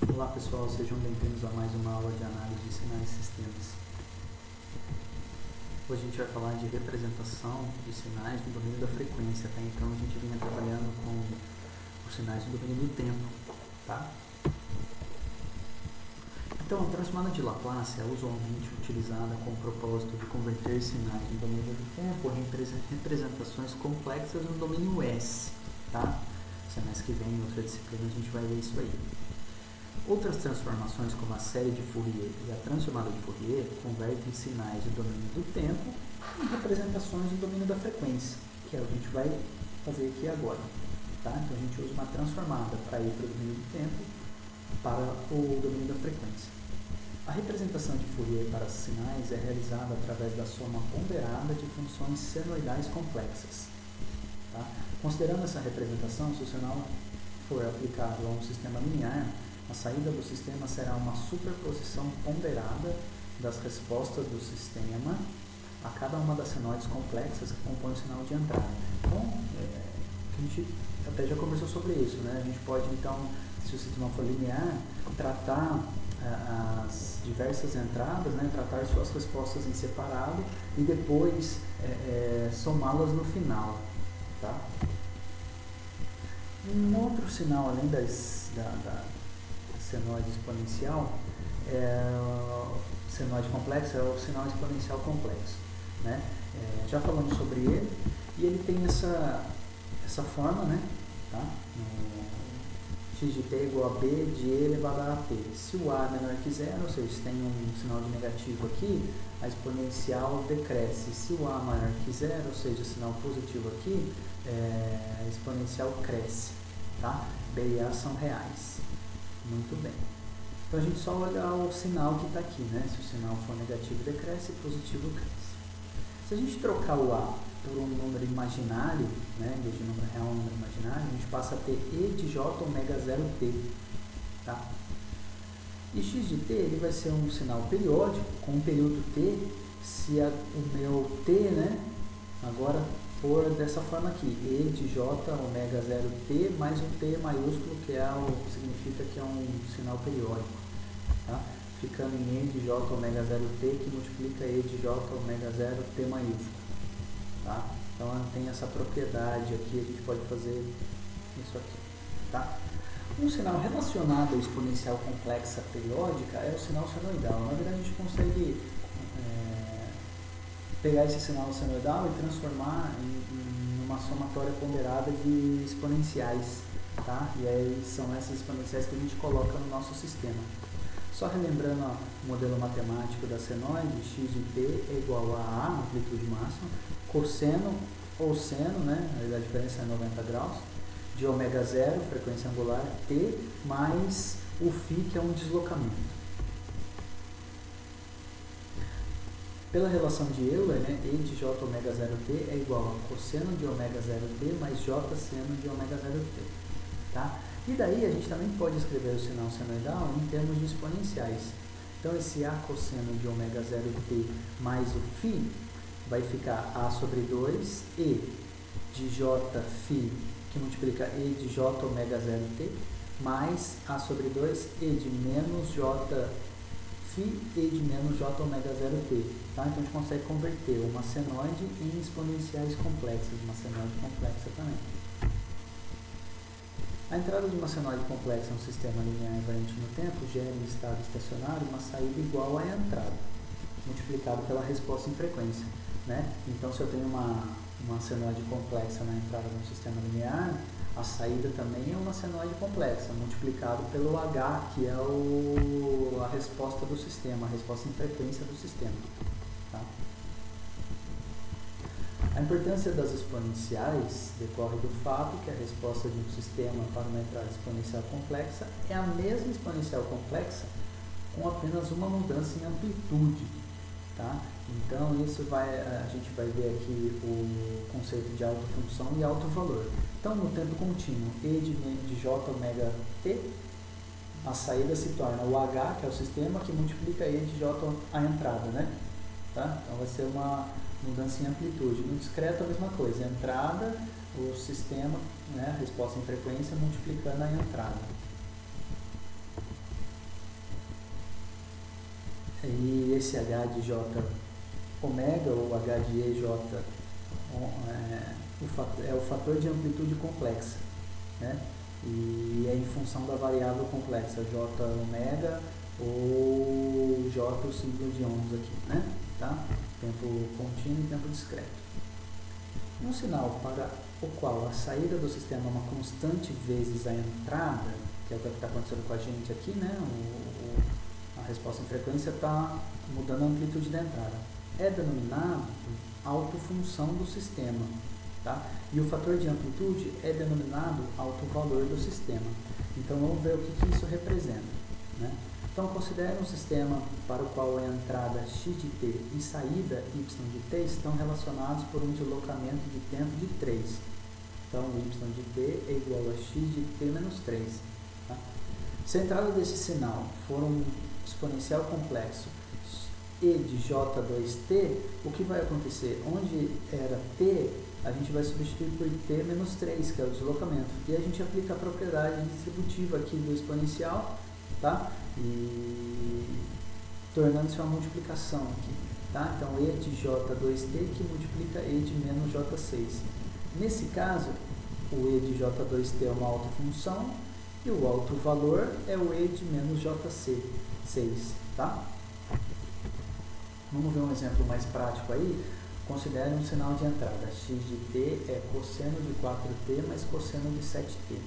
Olá pessoal, sejam bem-vindos a mais uma aula de análise de sinais e sistemas. Hoje a gente vai falar de representação de sinais no domínio da frequência, tá? Então a gente vinha trabalhando com os sinais no domínio do tempo, tá? Então a transformada de Laplace é usualmente utilizada com o propósito de converter sinais no domínio do tempo em representações complexas no domínio S, tá? Semestre que vem, em outra disciplina, a gente vai ver isso aí. Outras transformações, como a série de Fourier e a transformada de Fourier, convertem sinais do domínio do tempo em representações do domínio da frequência, que é o que a gente vai fazer aqui agora. Tá? Então a gente usa uma transformada para ir para o domínio do tempo para o domínio da frequência. A representação de Fourier para sinais é realizada através da soma ponderada de funções senoidais complexas. Tá? Considerando essa representação, se o sinal for aplicado a um sistema linear, a saída do sistema será uma superposição ponderada das respostas do sistema a cada uma das senoides complexas que compõem o sinal de entrada. Então, a gente até já conversou sobre isso, né? A gente pode, então, se o sistema for linear, tratar as diversas entradas, né? Tratar suas respostas em separado e depois somá-las no final. Tá? Um outro sinal, além da senoide exponencial, senoide complexo é o sinal exponencial complexo, né? Já falamos sobre ele, e ele tem essa forma, né? Tá? X de t é igual a b de e elevado a t. Se o a é menor que zero, ou seja, se tem um sinal de negativo aqui, a exponencial decresce. Se o a é maior que zero, ou seja, sinal positivo aqui, a exponencial cresce. Tá? B e a são reais. Muito bem. Então a gente só olha o sinal que está aqui, né? Se o sinal for negativo, decresce, positivo, cresce. Se a gente trocar o a por um número imaginário, né? Em vez de número real, um número imaginário, a gente passa a ter e de j ômega 0t. Tá? E x de t ele vai ser um sinal periódico com um período t, se o meu t, né? Agora for dessa forma aqui, e de j ômega 0t mais um t maiúsculo, que significa que é um sinal periódico, tá? Ficando em e de j ômega 0t, que multiplica e de j ômega 0t maiúsculo, tá? Então tem essa propriedade aqui, a gente pode fazer isso aqui, tá? Um sinal relacionado à exponencial complexa periódica é o sinal senoidal. Na verdade a gente consegue pegar esse sinal senoidal e transformar em uma somatória ponderada de exponenciais, tá? E aí são essas exponenciais que a gente coloca no nosso sistema. Só relembrando o modelo matemático da senoide, x de t é igual a amplitude máxima, cosseno ou seno, né? A diferença é 90 graus, de ômega 0, frequência angular, t, mais o φ, que é um deslocamento. Pela relação de Euler, né, e de j ômega 0t é igual a cosseno de ômega 0t mais j seno de ômega 0t. Tá? E daí a gente também pode escrever o sinal senoidal em termos de exponenciais. Então esse a cosseno de ômega 0t mais o φ vai ficar a sobre 2 e de j φ, que multiplica e de j ômega 0t, mais a sobre 2 e de menos j φ e de menos j ômega 0t. Tá? Então a gente consegue converter uma senoide em exponenciais complexas, uma senoide complexa também. A entrada de uma senoide complexa em um sistema linear invariante no tempo gera em estado estacionário uma saída igual à entrada, multiplicado pela resposta em frequência. Né? Então se eu tenho uma senoide complexa na entrada de um sistema linear, a saída também é uma senoide complexa, multiplicado pelo h, que é a resposta do sistema, a resposta em frequência do sistema. Tá? A importância das exponenciais decorre do fato que a resposta de um sistema para uma entrada exponencial complexa é a mesma exponencial complexa com apenas uma mudança em amplitude. Tá? Então a gente vai ver aqui o conceito de autofunção e autovalor. Então no tempo contínuo, e de j ômega t, a saída se torna o h, que é o sistema, que multiplica e de j a entrada, né? Tá? Então vai ser uma mudança em amplitude. No discreto a mesma coisa, entrada, o sistema, né, resposta em frequência, multiplicando a entrada. e esse H de J ômega, ou H de EJ, é o fator de amplitude complexa, né? E é em função da variável complexa, J ômega ou J o símbolo de ohms aqui, né? Tá? Tempo contínuo e tempo discreto. Um sinal para o qual a saída do sistema é uma constante vezes a entrada, que é o que está acontecendo com a gente aqui, né? A resposta em frequência está mudando a amplitude da entrada. É denominado autofunção do sistema, tá? E o fator de amplitude é denominado autovalor do sistema. Então vamos ver o que isso representa, né? Então considere um sistema para o qual a entrada x de t e saída y de t estão relacionados por um deslocamento de tempo de 3. Então y de t é igual a x de t menos 3. Tá? Se a entrada desse sinal for um exponencial complexo e de j2t, o que vai acontecer? Onde era t, a gente vai substituir por t menos 3, que é o deslocamento. E a gente aplica a propriedade distributiva aqui do exponencial, tá? E tornando-se uma multiplicação aqui, tá? Então e de j2t que multiplica e de menos j6. Nesse caso, o e de j2t é uma autofunção e o autovalor é o e de menos j6, tá? Vamos ver um exemplo mais prático aí. Considere um sinal de entrada. X de t é cosseno de 4t mais cosseno de 7t.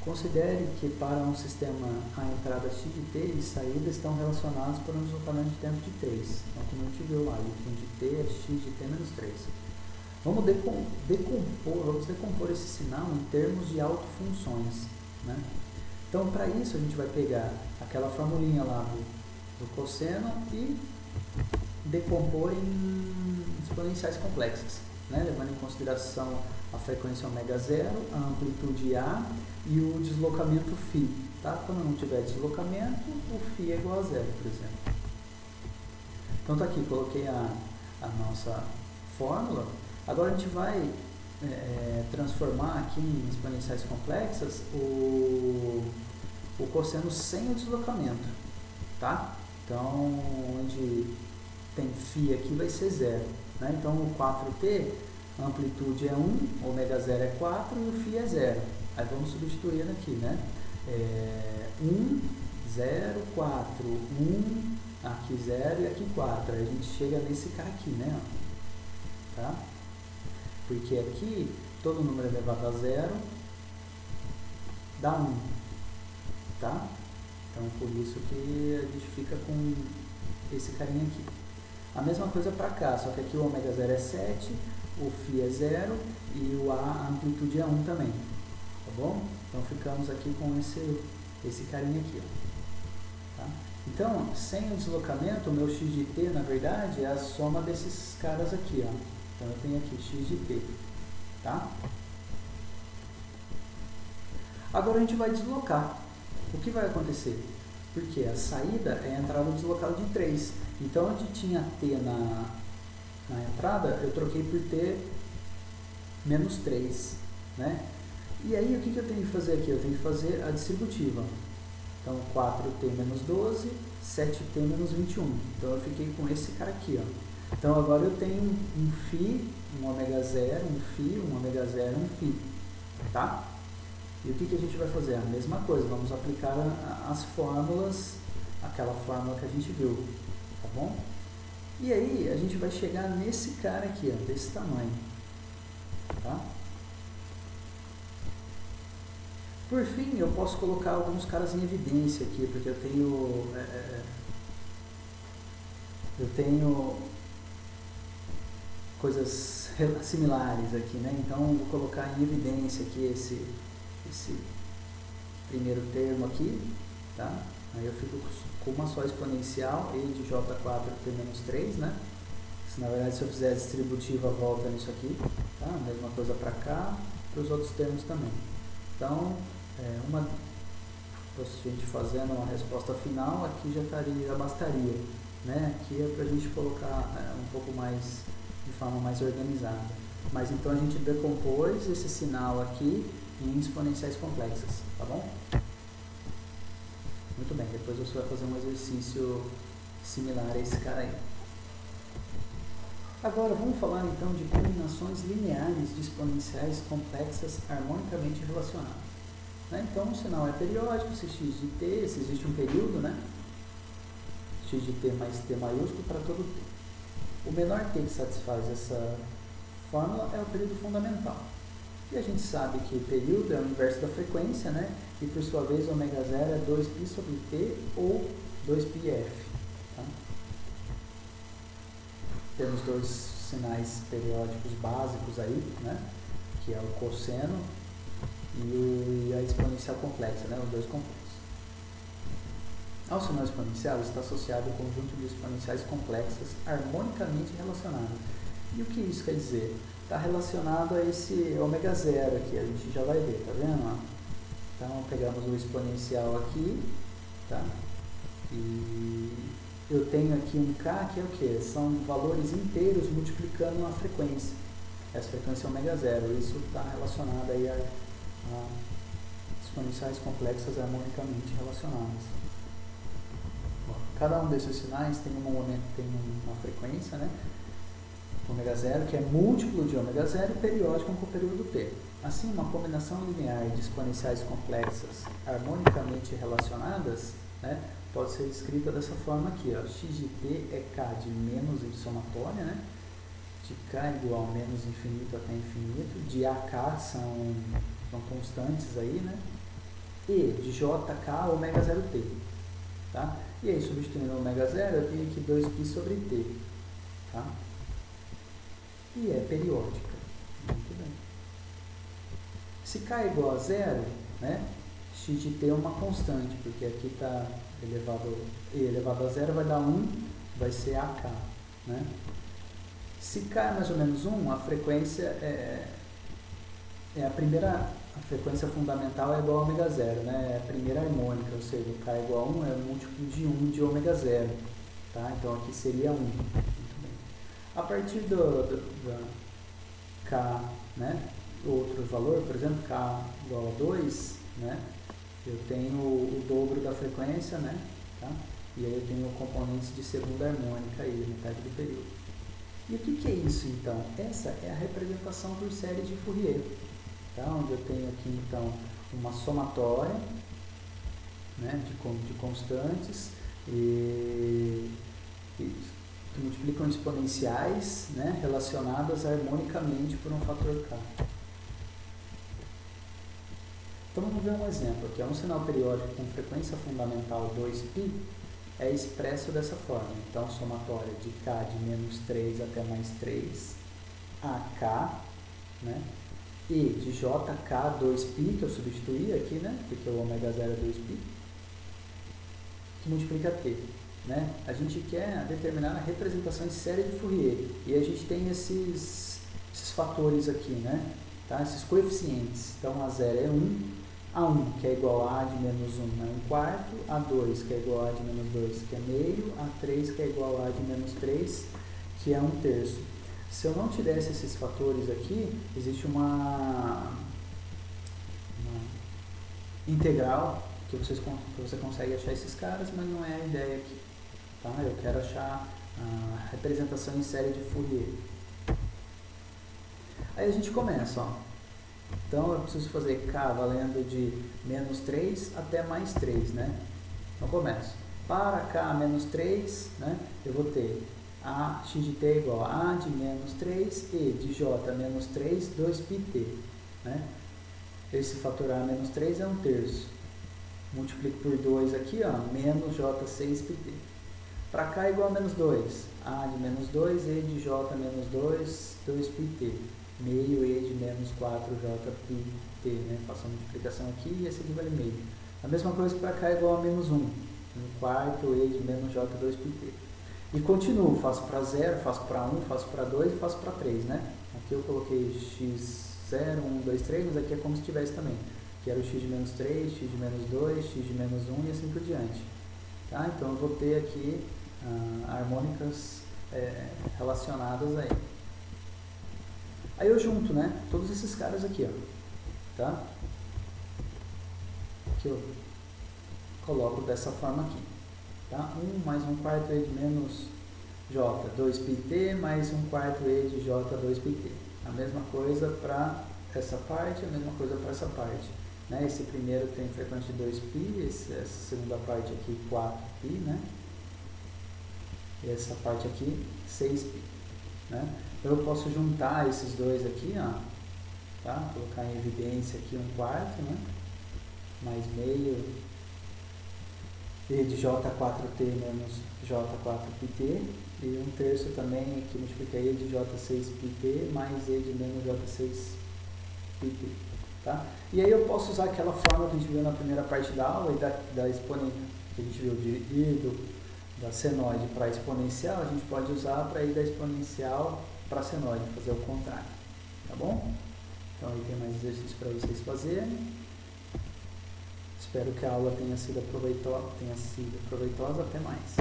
Considere que para um sistema a entrada x de t e saída estão relacionados por um deslocamento de tempo de 3. Então, como a gente viu lá, y de t é x de t menos 3. Vamos decompor esse sinal em termos de autofunções, né? Então, para isso, a gente vai pegar aquela formulinha lá do cosseno e decompor em exponenciais complexas, né? Levando em consideração a frequência ômega 0, a amplitude A e o deslocamento φ. Tá? Quando não tiver deslocamento, o φ é igual a 0, por exemplo. Então tá aqui, coloquei a nossa fórmula. Agora a gente vai transformar aqui em exponenciais complexas o cosseno sem o deslocamento. Tá? Então, onde tem φ aqui vai ser 0. Né? Então, o 4t, a amplitude é 1, ômega 0 é 4 e o φ é 0. Aí vamos substituir aqui, né? 1, 0, 4, 1, aqui 0 e aqui 4. Aí a gente chega nesse cara aqui, né? Tá? Porque aqui, todo número elevado a 0 dá 1. Tá? Então, por isso que a gente fica com esse carinha aqui. A mesma coisa para cá, só que aqui o ômega 0 é 7, o φ é 0 e a amplitude é 1 também. Tá bom? Então, ficamos aqui com esse carinha aqui. Ó. Tá? Então, sem o deslocamento, o meu x de t, na verdade, é a soma desses caras aqui. Ó. Então, eu tenho aqui x de t. Tá? Agora, a gente vai deslocar. O que vai acontecer? Porque a saída é a entrada deslocada de 3. Então, onde tinha t na entrada, eu troquei por t menos 3. Né? E aí, o que eu tenho que fazer aqui? Eu tenho que fazer a distributiva. Então, 4t menos 12, 7t menos 21. Então, eu fiquei com esse cara aqui. Ó. Então, agora eu tenho um φ, um ômega 0, um φ, um ômega 0, um φ. Tá? E o que a gente vai fazer? A mesma coisa, vamos aplicar as fórmulas, aquela fórmula que a gente viu, tá bom? E aí, a gente vai chegar nesse cara aqui, ó, desse tamanho, tá? Por fim, eu posso colocar alguns caras em evidência aqui, porque eu tenho coisas similares aqui, né? Então, eu vou colocar em evidência aqui esse primeiro termo aqui, tá? Aí eu fico com uma só exponencial, e de j4t menos 3, né? Na verdade, se eu fizer a distributiva, volta nisso aqui, tá? A mesma coisa para cá, para os outros termos também. Então, a gente fazendo uma resposta final, aqui já bastaria, né? Aqui é para a gente colocar um pouco mais, de forma mais organizada. Mas então a gente decompôs esse sinal aqui em exponenciais complexas, tá bom? Muito bem, depois você vai fazer um exercício similar a esse cara aí. Agora vamos falar então de combinações lineares de exponenciais complexas harmonicamente relacionadas. Né? Então o sinal é periódico, se x de t, se existe um período, né? X de t mais t maiúsculo para todo t. O menor t que satisfaz essa fórmula é o período fundamental. E a gente sabe que período é o inverso da frequência, né? E por sua vez ômega 0 é 2π sobre t ou 2πf. Tá? Temos dois sinais periódicos básicos aí, né? Que é o cosseno e a exponencial complexa, né? Os dois complexos. Ao sinal exponencial está associado o conjunto de exponenciais complexas harmonicamente relacionadas. E o que isso quer dizer? Está relacionado a esse ômega 0 aqui, a gente já vai ver, tá vendo? Então pegamos o exponencial aqui, tá? E eu tenho aqui um K que é o que? São valores inteiros multiplicando a frequência. Essa frequência é ômega 0, isso está relacionado aí a exponenciais complexas harmonicamente relacionadas. Cada um desses sinais tem uma frequência, né? Ômega 0, que é múltiplo de ômega 0 e periódico com o período t. Assim, uma combinação linear de exponenciais complexas harmonicamente relacionadas, né, pode ser descrita dessa forma aqui, ó. X de t é k de menos em somatória, né, de k igual a menos infinito até infinito, de ak são constantes aí, né, e de jk ômega 0t. Tá? E aí, substituindo ômega 0, eu tenho aqui 2π sobre t. Tá? E é periódica. Muito bem. Se k é igual a 0, né, x de t é uma constante, porque aqui está e elevado a 0 vai dar 1, vai ser ak. Né? Se k é mais ou menos 1, a frequência a frequência fundamental é igual a ômega 0, né? É a primeira harmônica, ou seja, o k é igual a 1 é o múltiplo de 1 de ômega 0. Tá? Então aqui seria 1. A partir do k, né, outro valor, por exemplo, k igual a 2, né, eu tenho o dobro da frequência, né, tá? E aí eu tenho componentes de segunda harmônica aí, metade do período. E o que é isso então? Essa é a representação por série de Fourier, tá? Onde eu tenho aqui então uma somatória, né, de constantes que multiplicam exponenciais, né, relacionadas harmonicamente por um fator k. Então vamos ver um exemplo aqui. Um sinal periódico com frequência fundamental 2π é expresso dessa forma. Então, somatória de k de menos 3 até mais 3, ak, né, e de jk 2π, que eu substituí aqui, né, porque o ômega 0 é 2π, que multiplica t. Né? A gente quer determinar a representação em série de Fourier e a gente tem esses fatores aqui, né? Tá? Esses coeficientes. Então A0 é 1, A1 que é igual a de menos 1 é 1 quarto, A2 que é igual a de menos 2 que é meio, A3 que é igual a de menos 3 que é 1 terço. Se eu não tivesse esses fatores aqui, existe uma integral que você consegue achar esses caras, mas não é a ideia aqui. Tá? Eu quero achar a representação em série de Fourier. Aí a gente começa, ó. Então eu preciso fazer k valendo de menos 3 até mais 3, né? Então começo. Para k menos 3, né, eu vou ter a x de t é igual a de menos 3 e de j menos 3, 2πt. Né? Esse fator a menos 3 é 1 terço. Multiplico por 2 aqui, ó, menos j6πt. Para cá é igual a menos 2. A de menos 2, E de J menos 2, 2πt. Meio E de menos 4Jπt. Né? Faço a multiplicação aqui e esse aqui vale meio. A mesma coisa para cá é igual a menos 1. 1 quarto E de menos J2πt. E continuo. Faço para 0, faço para 1, faço para 2 e faço para 3. Né? Aqui eu coloquei x0, 1, 2, 3, mas aqui é como se tivesse também. Aqui era o x de menos 3, x de menos 2, x de menos 1 e assim por diante. Tá? Então eu vou ter aqui harmônicas relacionadas aí. Aí eu junto, né, todos esses caras aqui, ó, tá? Que eu coloco dessa forma aqui. Tá? 1 mais 1/4 e de menos j, 2πt mais 1/4 e de j, 2πt. A mesma coisa para essa parte, a mesma coisa para essa parte. Né? Esse primeiro tem frequência de 2π, essa segunda parte aqui 4π, né? E essa parte aqui 6π. Né? Eu posso juntar esses dois aqui, ó, tá? Colocar em evidência aqui 1/4, né? Mais meio e de j4t menos j4πt, e 1/3 também, que multiplica e de j6πt mais e de menos j6πt. Tá? E aí eu posso usar aquela fórmula que a gente viu na primeira parte da aula, e da exponente, que a gente viu da senoide para exponencial, a gente pode usar para ir da exponencial para senoide, fazer o contrário. Tá bom? Então aí tem mais exercícios para vocês fazerem. Espero que a aula tenha sido proveitosa. Até mais.